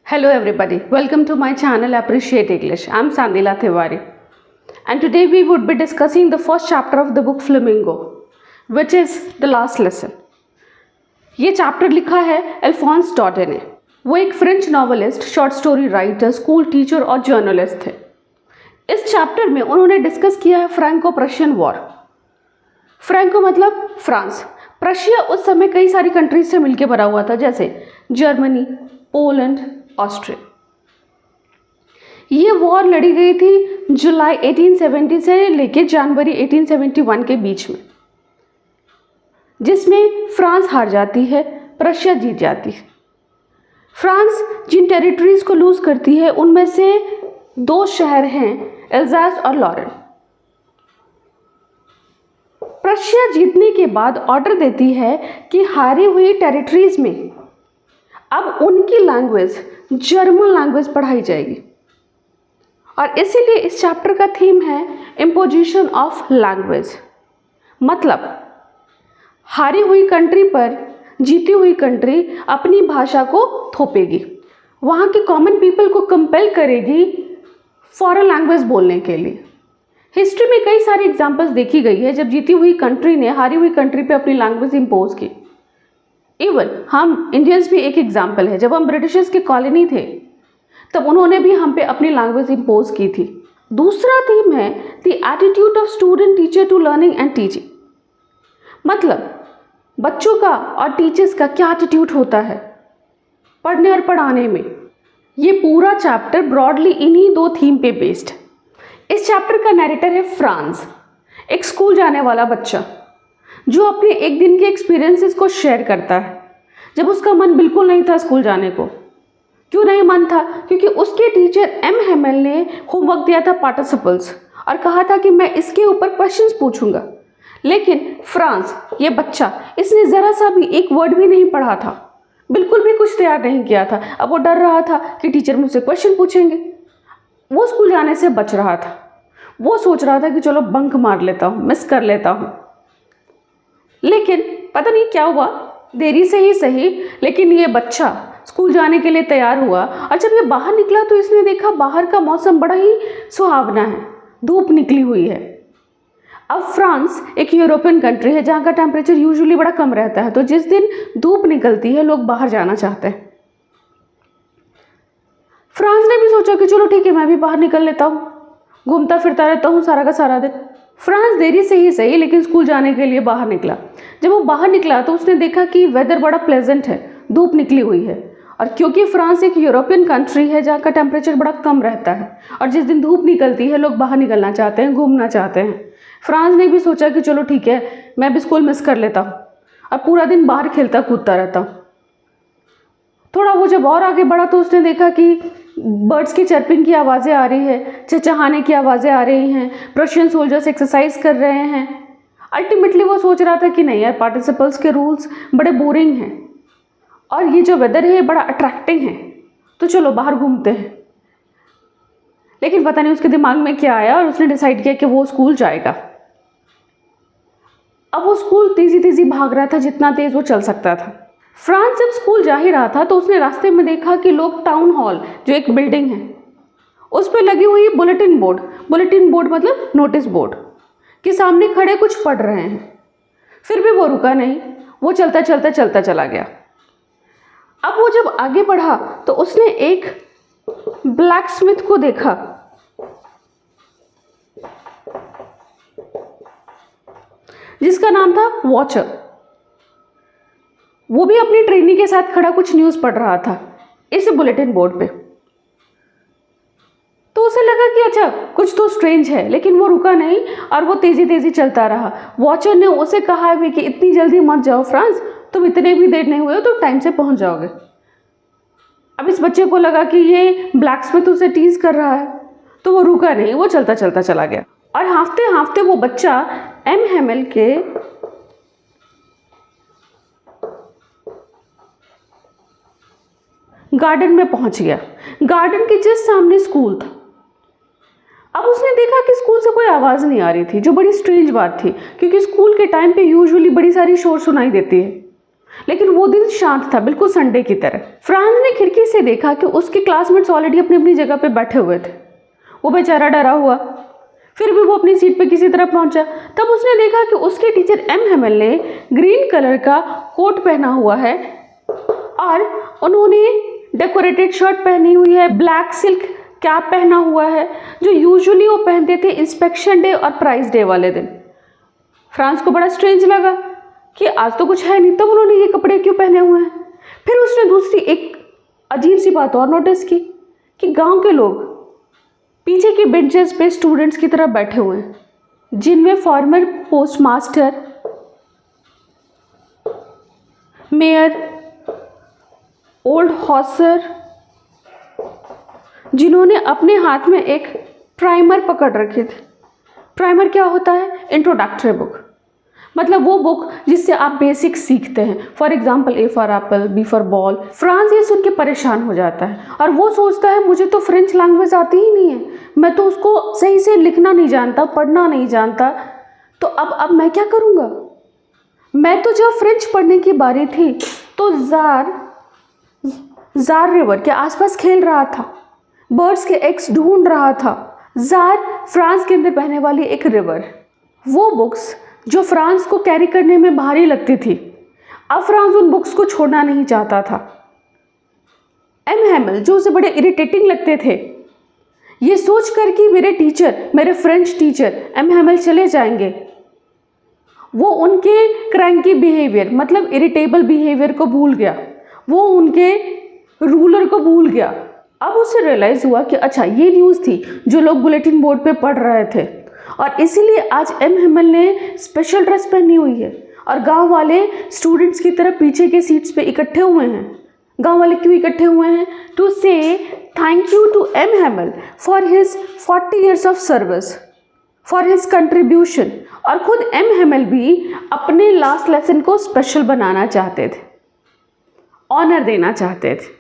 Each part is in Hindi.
Hello everybody, welcome to my channel Appreciate English. I'm Sandila Tiwari and today we would be discussing the first chapter of the book Flamingo, which is the last lesson. ये चैप्टर लिखा है अल्फोंस डॉडे ने। वो एक French novelist, short story writer, school teacher और जर्नलिस्ट थे। इस चैप्टर में उन्होंने डिस्कस किया है फ्रैंको प्रशियन वॉर। फ्रैंको मतलब फ्रांस। प्रशिया उस समय कई सारी कंट्रीज से मिलकर बना हुआ था, जैसे जर्मनी, पोलैंड, ऑस्ट्रिया। ये वॉर लड़ी गई थी जुलाई 1870 से लेकर जनवरी 1871 के बीच में, जिसमें फ्रांस हार जाती है, प्रशिया जीत जाती है। फ्रांस जिन टेरिटरीज को लूज करती है उनमें से दो शहर हैं, एल्जास और लॉरेन। प्रशिया जीतने के बाद ऑर्डर देती है कि हारी हुई टेरिटरीज में अब उनकी लैंग्वेज जर्मन लैंग्वेज पढ़ाई जाएगी, और इसीलिए इस चैप्टर का थीम है इम्पोजिशन ऑफ लैंग्वेज। मतलब हारी हुई कंट्री पर जीती हुई कंट्री अपनी भाषा को थोपेगी, वहाँ के कॉमन पीपल को कंपेल करेगी फॉरेन लैंग्वेज बोलने के लिए। हिस्ट्री में कई सारी एग्जांपल्स देखी गई है जब जीती हुई कंट्री ने हारी हुई कंट्री पे अपनी लैंग्वेज इम्पोज की। इवन हम इंडियंस भी एक एग्जाम्पल है। जब हम ब्रिटिशर्स के कॉलोनी थे तब उन्होंने भी हम पे अपनी लैंग्वेज इम्पोज की थी। दूसरा थीम है the attitude of student teacher to learning and teaching. मतलब बच्चों का और टीचर्स का क्या एटीट्यूड होता है पढ़ने और पढ़ाने में। ये पूरा चैप्टर ब्रॉडली इन्हीं दो थीम पे बेस्ड है। इस चैप्टर का नैरेटर है फ्रांस, एक स्कूल जाने वाला बच्चा जो अपने एक दिन के एक्सपीरियंसेस को शेयर करता है। जब उसका मन बिल्कुल नहीं था स्कूल जाने को। क्यों नहीं मन था? क्योंकि उसके टीचर एम हेमेल ने होमवर्क दिया था पार्टिसिपल्स और कहा था कि मैं इसके ऊपर क्वेश्चंस पूछूंगा। लेकिन फ्रांस, ये बच्चा, इसने ज़रा सा भी एक वर्ड भी नहीं पढ़ा था, बिल्कुल भी कुछ तैयार नहीं किया था। अब वो डर रहा था कि टीचर मुझसे क्वेश्चन पूछेंगे। वो स्कूल जाने से बच रहा था। वो सोच रहा था कि चलो बंक मार लेता हूँ, मिस कर लेता हूँ। लेकिन पता नहीं क्या हुआ, देरी से ही सही, लेकिन ये बच्चा स्कूल जाने के लिए तैयार हुआ। और जब ये बाहर निकला तो इसने देखा बाहर का मौसम बड़ा ही सुहावना है, धूप निकली हुई है। अब फ्रांस एक यूरोपियन कंट्री है जहाँ का टेम्परेचर यूजुअली बड़ा कम रहता है, तो जिस दिन धूप निकलती है लोग बाहर जाना चाहते हैं। फ्रांस ने भी सोचा कि चलो ठीक है, मैं भी बाहर निकल लेता हूँ, घूमता फिरता रहता हूँ सारा का सारा दिन। फ्रांस देरी से ही सही, लेकिन स्कूल जाने के लिए बाहर निकला। जब वो बाहर निकला तो उसने देखा कि वेदर बड़ा प्लेजेंट है, धूप निकली हुई है। और क्योंकि फ्रांस एक यूरोपियन कंट्री है जहाँ का टेम्परेचर बड़ा कम रहता है, और जिस दिन धूप निकलती है लोग बाहर निकलना चाहते हैं, घूमना चाहते हैं। फ्रांस ने भी सोचा कि चलो ठीक है, मैं भी स्कूल मिस कर लेता हूँ और पूरा दिन बाहर खेलता कूदता रहता हूँ। थोड़ा वो जब और आगे बढ़ा तो उसने देखा कि बर्ड्स की चर्पिंग की आवाज़ें आ रही है, चहचहाने की आवाज़ें आ रही हैं, प्रशियन सोल्जर्स एक्सरसाइज कर रहे हैं। अल्टीमेटली वो सोच रहा था कि नहीं यार, पार्टिसिपल्स के रूल्स बड़े बोरिंग हैं और ये जो वेदर है बड़ा अट्रैक्टिंग है, तो चलो बाहर घूमते हैं। लेकिन पता नहीं उसके दिमाग में क्या आया और उसने डिसाइड किया कि वो स्कूल जाएगा। अब वो स्कूल तेज़ी तेज़ी भाग रहा था, जितना तेज़ वो चल सकता था। फ्रांस जब स्कूल जा ही रहा था तो उसने रास्ते में देखा कि लोग टाउन हॉल, जो एक बिल्डिंग है, उस पर लगी हुई बुलेटिन बोर्ड मतलब नोटिस बोर्ड के सामने खड़े कुछ पढ़ रहे हैं। फिर भी वो रुका नहीं, वो चलता चला गया। अब वो जब आगे बढ़ा तो उसने एक ब्लैक स्मिथ को देखा जिसका नाम था वॉचर। वो भी अपनी ट्रेनी के साथ खड़ा कुछ न्यूज़ पढ़ रहा था इस बुलेटिन बोर्ड पे। तो उसे लगा कि अच्छा कुछ तो स्ट्रेंज है, लेकिन वो रुका नहीं और वो तेज़ी तेज़ी चलता रहा। वॉचर ने उसे कहा भी कि इतनी जल्दी मत जाओ फ्रांस, तुम इतने भी देर नहीं हुए तो टाइम से पहुंच जाओगे। अब इस बच्चे को लगा कि ये ब्लैक स्मिथ उसे टीज कर रहा है, तो वो रुका नहीं, वो चलता चला गया। और हाँफते हाँफते वो बच्चा एम हेमेल के गार्डन में पहुंच गया। गार्डन के जस्ट सामने स्कूल था। अब उसने देखा कि स्कूल से कोई आवाज़ नहीं आ रही थी, जो बड़ी स्ट्रेंज बात थी, क्योंकि स्कूल के टाइम पे यूजुअली बड़ी सारी शोर सुनाई देती है। लेकिन वो दिन शांत था, बिल्कुल संडे की तरह। फ्रांस ने खिड़की से देखा कि उसके क्लासमेट्स ऑलरेडी अपनी अपनी जगह पे बैठे हुए थे। वो बेचारा डरा हुआ, फिर भी वो अपनी सीट पे किसी तरह पहुंचा। तब उसने देखा कि उसके टीचर एम हेमल ने ग्रीन कलर का कोट पहना हुआ है और उन्होंने डेकोरेटेड शर्ट पहनी हुई है, ब्लैक सिल्क कैप पहना हुआ है, जो यूजुअली वो पहनते थे इंस्पेक्शन डे और प्राइज डे वाले दिन। फ्रांस को बड़ा स्ट्रेंज लगा कि आज तो कुछ है नहीं, तब उन्होंने ये कपड़े क्यों पहने हुए हैं। फिर उसने दूसरी एक अजीब सी बात और नोटिस की कि गांव के लोग पीछे के बेंचेस पे स्टूडेंट्स की तरह बैठे हुए हैं, जिनमें farmer postmaster, mayor, old Hauser, जिन्होंने अपने हाथ में एक प्राइमर पकड़ रखे थे। प्राइमर क्या होता है? इंट्रोडक्टरी बुक, मतलब वो बुक जिससे आप बेसिक सीखते हैं। For example A for apple, B for ball. France ये सुन के परेशान हो जाता है और वो सोचता है मुझे तो फ्रेंच लैंग्वेज आती ही नहीं है, मैं तो उसको सही से लिखना नहीं जानता, पढ़ना नहीं जानता, तो अब मैं क्या करूँगा। मैं तो जब फ्रेंच पढ़ने की बारी थी तो जार रिवर के आसपास खेल रहा था, बर्ड्स के एग्स ढूंढ रहा था। जार फ्रांस के अंदर बहने वाली एक रिवर। वो बुक्स जो फ्रांस को कैरी करने में भारी लगती थी, अब फ्रांस उन बुक्स को छोड़ना नहीं चाहता था। एम हेमल जो उसे बड़े इरिटेटिंग लगते थे, ये सोच कर कि मेरे टीचर, मेरे फ्रेंच टीचर एम हेमल चले जाएंगे, वो उनके क्रैंकी बिहेवियर, मतलब इरिटेबल बिहेवियर को भूल गया, वो उनके रूलर को भूल गया। अब उसे रियलाइज़ हुआ कि अच्छा ये न्यूज़ थी जो लोग बुलेटिन बोर्ड पे पढ़ रहे थे, और इसीलिए आज एम हेमल ने स्पेशल ड्रेस पहनी हुई है और गांव वाले स्टूडेंट्स की तरह पीछे के सीट्स पे इकट्ठे हुए हैं। गांव वाले क्यों इकट्ठे हुए हैं? To say thank you to M Hamel for his 40 years of service, for his contribution. और खुद एम हेमल भी अपने लास्ट लेसन को स्पेशल बनाना चाहते थे, ऑनर देना चाहते थे।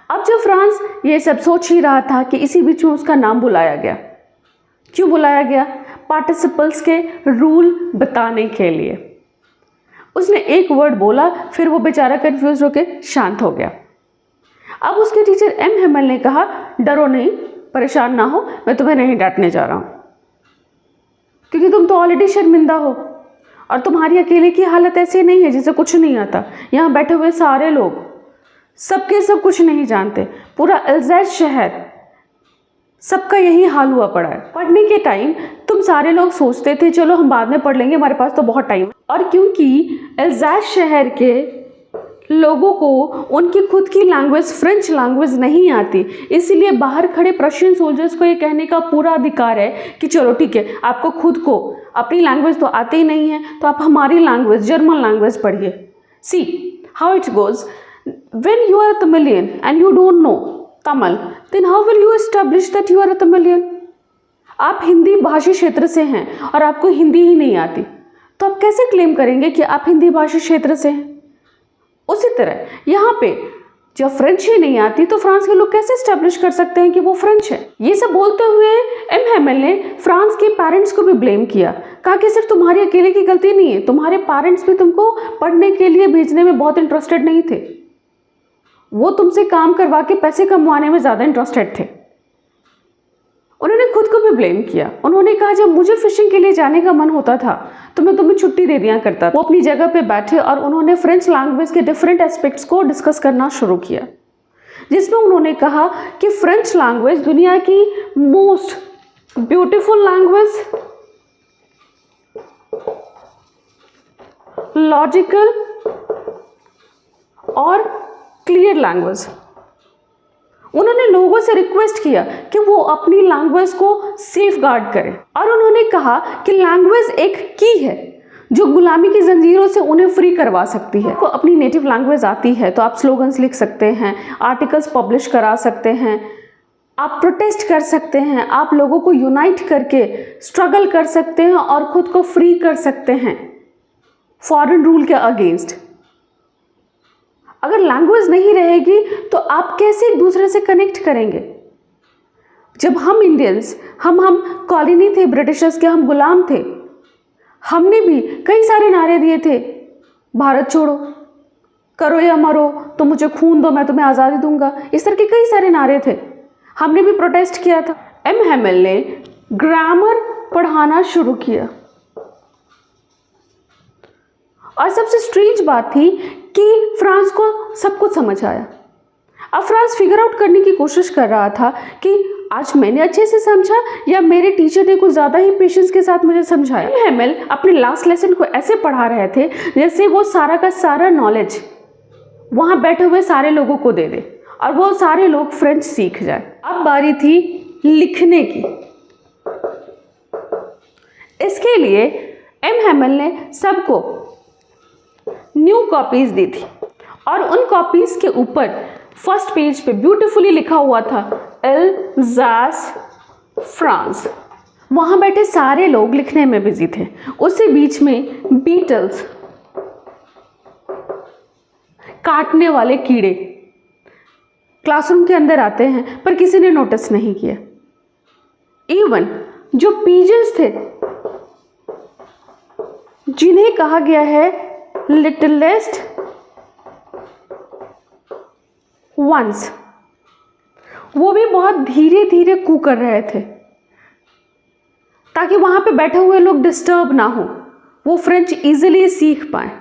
अब जब फ्रांस ये सब सोच ही रहा था कि इसी बीच में उसका नाम बुलाया गया। क्यों बुलाया गया? पार्टिसिपल्स के रूल बताने के लिए। उसने एक वर्ड बोला, फिर वो बेचारा कंफ्यूज होकर शांत हो गया। अब उसके टीचर एम हेमल ने कहा, डरो नहीं, परेशान ना हो, मैं तुम्हें नहीं डांटने जा रहा हूँ, क्योंकि तुम तो ऑलरेडी शर्मिंदा हो और तुम्हारी अकेले की हालत ऐसी नहीं है जिसे कुछ नहीं आता। यहाँ बैठे हुए सारे लोग सबके सब कुछ नहीं जानते, पूरा अल्ज़ैश शहर सबका यही हाल हुआ पड़ा है। पढ़ने के टाइम तुम सारे लोग सोचते थे चलो हम बाद में पढ़ लेंगे, हमारे पास तो बहुत टाइम है, और क्योंकि अल्ज़ैश शहर के लोगों को उनकी खुद की लैंग्वेज फ्रेंच लैंग्वेज नहीं आती, इसीलिए बाहर खड़े प्रशियन सोल्जर्स को ये कहने का पूरा अधिकार है कि चलो ठीक है, आपको खुद को अपनी लैंग्वेज तो आती ही नहीं है, तो आप हमारी लैंग्वेज जर्मन लैंग्वेज पढ़िए। See how it goes, when you are a Tamilian and you don't know Tamil, then how will you establish that you are a Tamilian? आप हिंदी भाषी क्षेत्र से हैं और आपको हिंदी ही नहीं आती, तो आप कैसे क्लेम करेंगे कि आप हिंदी भाषी क्षेत्र से हैं? उसी तरह यहाँ पे जब फ्रेंच ही नहीं आती तो फ्रांस के लोग कैसे एस्टेब्लिश कर सकते हैं कि वो फ्रेंच है? ये सब बोलते हुए एम हेमल ने फ्रांस के पेरेंट्स को भी ब्लेम किया, कहा कि सिर्फ तुम्हारी अकेले की गलती नहीं है, तुम्हारे पेरेंट्स भी तुमको पढ़ने के लिए भेजने में बहुत इंटरेस्टेड नहीं थे, वो तुमसे काम करवा के पैसे कमाने में ज़्यादा इंटरेस्टेड थे। उन्होंने खुद को भी ब्लेम किया। उन्होंने कहा जब मुझे फिशिंग के लिए जाने का मन होता था तो मैं तुम्हें छुट्टी दे दिया करता। वो अपनी जगह पे बैठे और उन्होंने फ्रेंच लैंग्वेज के डिफरेंट एस्पेक्ट्स को डिस्कस करना शुरू किया, जिसमें उन्होंने कहा कि फ्रेंच लैंग्वेज दुनिया की मोस्ट ब्यूटीफुल लैंग्वेज, लॉजिकल और क्लियर लैंग्वेज। उन्होंने लोगों से रिक्वेस्ट किया कि वो अपनी लैंग्वेज को सेफ गार्ड करें, और उन्होंने कहा कि लैंग्वेज एक की है जो गुलामी की जंजीरों से उन्हें फ्री करवा सकती है। आपको अपनी नेटिव लैंग्वेज आती है तो आप स्लोगन्स लिख सकते हैं, आर्टिकल्स पब्लिश करा सकते हैं, आप प्रोटेस्ट कर सकते हैं, आप लोगों को यूनाइट करके स्ट्रगल कर सकते हैं और खुद को फ्री कर सकते हैं फॉरेन रूल के अगेंस्ट। अगर लैंग्वेज नहीं रहेगी तो आप कैसे एक दूसरे से कनेक्ट करेंगे? जब हम इंडियंस, हम कॉलोनी थे ब्रिटिशर्स के, हम गुलाम थे, हमने भी कई सारे नारे दिए थे भारत छोड़ो, करो या मरो, तुम मुझे खून दो मैं तुम्हें आज़ादी दूंगा, इस तरह के कई सारे नारे थे। हमने भी प्रोटेस्ट किया था। एम हेमिल ने ग्रामर पढ़ाना शुरू किया और सबसे स्ट्रेंज बात थी कि फ्रांस को सब कुछ समझ आया। अब फ्रांस फिगर आउट करने की कोशिश कर रहा था कि आज मैंने अच्छे से समझा या मेरे टीचर ने कुछ ज़्यादा ही पेशेंस के साथ मुझे समझाया। एम हेमिल अपने लास्ट लेसन को ऐसे पढ़ा रहे थे जैसे वो सारा का सारा नॉलेज वहाँ बैठे हुए सारे लोगों को दे दे और वो सारे लोग फ्रेंच सीख जाए। अब बारी थी लिखने की। इसके लिए एम हेमिल ने सबको न्यू कॉपीज दी थी और उन कॉपीज के ऊपर फर्स्ट पेज पे ब्यूटीफुली लिखा हुआ था एल्जास फ्रांस। वहाँ बैठे सारे लोग लिखने में बिजी थे। उससे बीच में बीटल्स, काटने वाले कीड़े क्लासरूम के अंदर आते हैं पर किसी ने नोटिस नहीं किया। इवन जो पीजन्स थे जिन्हें कहा गया है लिटिलेस्ट वंस, वो भी बहुत धीरे धीरे कू कर रहे थे ताकि वहाँ पे बैठे हुए लोग डिस्टर्ब ना हो, वो फ्रेंच इजीली सीख पाए।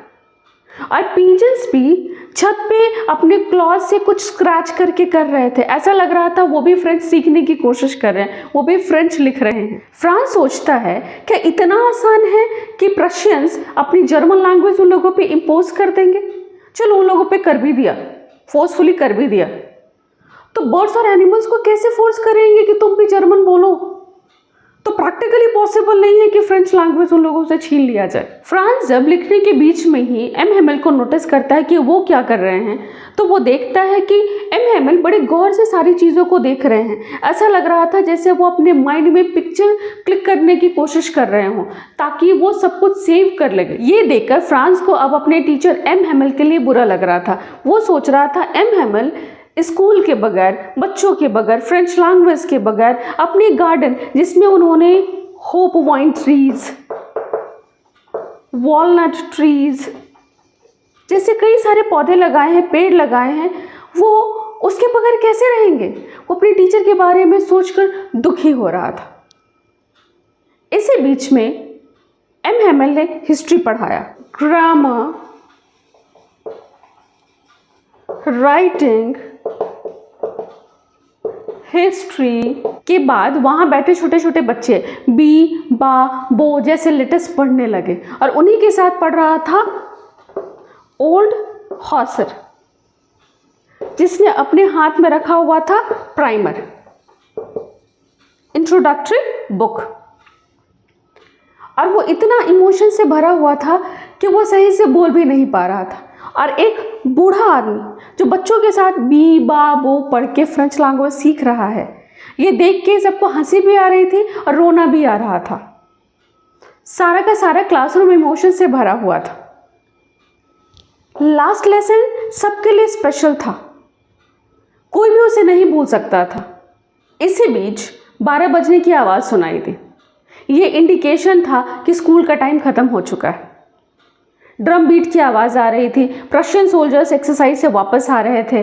और पीजन्स भी छत पे अपने क्लॉज से कुछ स्क्रैच करके कर रहे थे। ऐसा लग रहा था वो भी फ्रेंच सीखने की कोशिश कर रहे हैं, वो भी फ्रेंच लिख रहे हैं। फ्रांस सोचता है कि इतना आसान है कि प्रशियंस अपनी जर्मन लैंग्वेज उन लोगों पे इम्पोज कर देंगे। चलो उन लोगों पे कर भी दिया, फोर्सफुली कर भी दिया, तो बर्ड्स और एनिमल्स को कैसे फोर्स करेंगे कि तुम भी जर्मन बोलो? तो प्रैक्टिकली पॉसिबल नहीं है कि फ्रेंच लैंग्वेज उन लोगों से छीन लिया जाए। फ्रांस जब लिखने के बीच में ही एम हेमिल को नोटिस करता है कि वो क्या कर रहे हैं, तो वो देखता है कि एम हेमिल बड़े गौर से सारी चीज़ों को देख रहे हैं। ऐसा लग रहा था जैसे वो अपने माइंड में पिक्चर क्लिक करने की कोशिश कर रहे हों ताकि वो सब कुछ सेव कर लगे। ये देखकर फ्रांस को अब अपने टीचर एम हेमिल के लिए बुरा लग रहा था। वो सोच रहा था एम हेमिल स्कूल के बगैर, बच्चों के बगैर, फ्रेंच लैंग्वेज के बगैर, अपने गार्डन जिसमें उन्होंने hope wine trees, walnut trees जैसे कई सारे पौधे लगाए हैं, पेड़ लगाए हैं, वो उसके बगैर कैसे रहेंगे? वो अपने टीचर के बारे में सोचकर दुखी हो रहा था। इसी बीच में एम हेमिल ने हिस्ट्री पढ़ाया। ग्रामर, राइटिंग, हिस्ट्री के बाद वहाँ बैठे छोटे छोटे बच्चे बी, बा, बो जैसे लेटर्स पढ़ने लगे और उन्हीं के साथ पढ़ रहा था ओल्ड हॉसर, जिसने अपने हाथ में रखा हुआ था प्राइमर, इंट्रोडक्टरी बुक। और वो इतना इमोशन से भरा हुआ था कि वो सही से बोल भी नहीं पा रहा था। और एक बूढ़ा आदमी जो बच्चों के साथ बी, बा, बो पढ़ के फ्रेंच लैंग्वेज सीख रहा है, ये देख के सबको हंसी भी आ रही थी और रोना भी आ रहा था। सारा का सारा क्लासरूम इमोशन से भरा हुआ था। लास्ट लेसन सबके लिए स्पेशल था, कोई भी उसे नहीं भूल सकता था। इसी बीच 12 बजने की आवाज़ सुनाई दी। ये इंडिकेशन था कि स्कूल का टाइम ख़त्म हो चुका है। ड्रम बीट की आवाज़ आ रही थी। प्रशियन सोल्जर्स एक्सरसाइज से वापस आ रहे थे।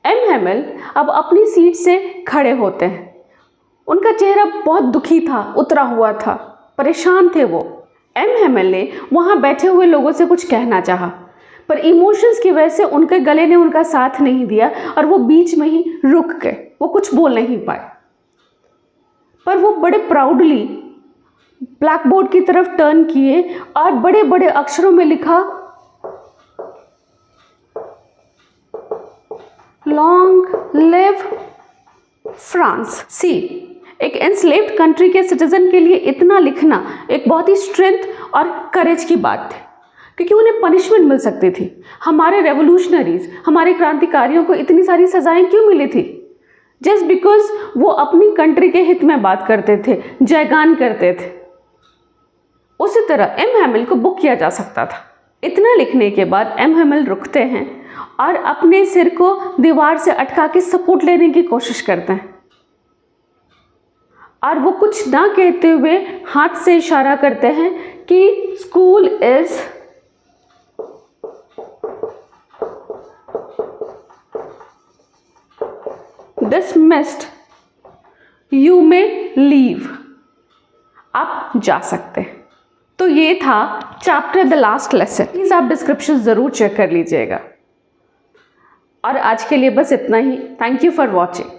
एम हेमिल अब अपनी सीट से खड़े होते हैं। उनका चेहरा बहुत दुखी था, उतरा हुआ था, परेशान थे वो। एम हेमिल ने वहाँ बैठे हुए लोगों से कुछ कहना चाहा, पर इमोशंस की वजह से उनके गले ने उनका साथ नहीं दिया और वो बीच में ही रुक गए। वो कुछ बोल नहीं पाए। पर वो बड़े प्राउडली ब्लैक बोर्ड की तरफ टर्न किए और बड़े बड़े अक्षरों में लिखा, लॉन्ग लिव फ्रांस। सी, एक एनस्लेव्ड कंट्री के सिटीजन के लिए इतना लिखना एक बहुत ही स्ट्रेंथ और करेज की बात थी, क्योंकि उन्हें पनिशमेंट मिल सकती थी। हमारे रेवोल्यूशनरीज, हमारे क्रांतिकारियों को इतनी सारी सजाएं क्यों मिली थी? जस्ट बिकॉज वो अपनी कंट्री के हित में बात करते थे, जयगान करते थे। उसी तरह एम हेमिल को बुक किया जा सकता था। इतना लिखने के बाद एम हेमिल रुकते हैं और अपने सिर को दीवार से अटका के सपोर्ट लेने की कोशिश करते हैं और वो कुछ ना कहते हुए हाथ से इशारा करते हैं कि school is dismissed, you may leave. आप जा सकते हैं। तो ये था chapter the last lesson. Please आप डिस्क्रिप्शन ज़रूर चेक कर लीजिएगा। और आज के लिए बस इतना ही। Thank you for watching.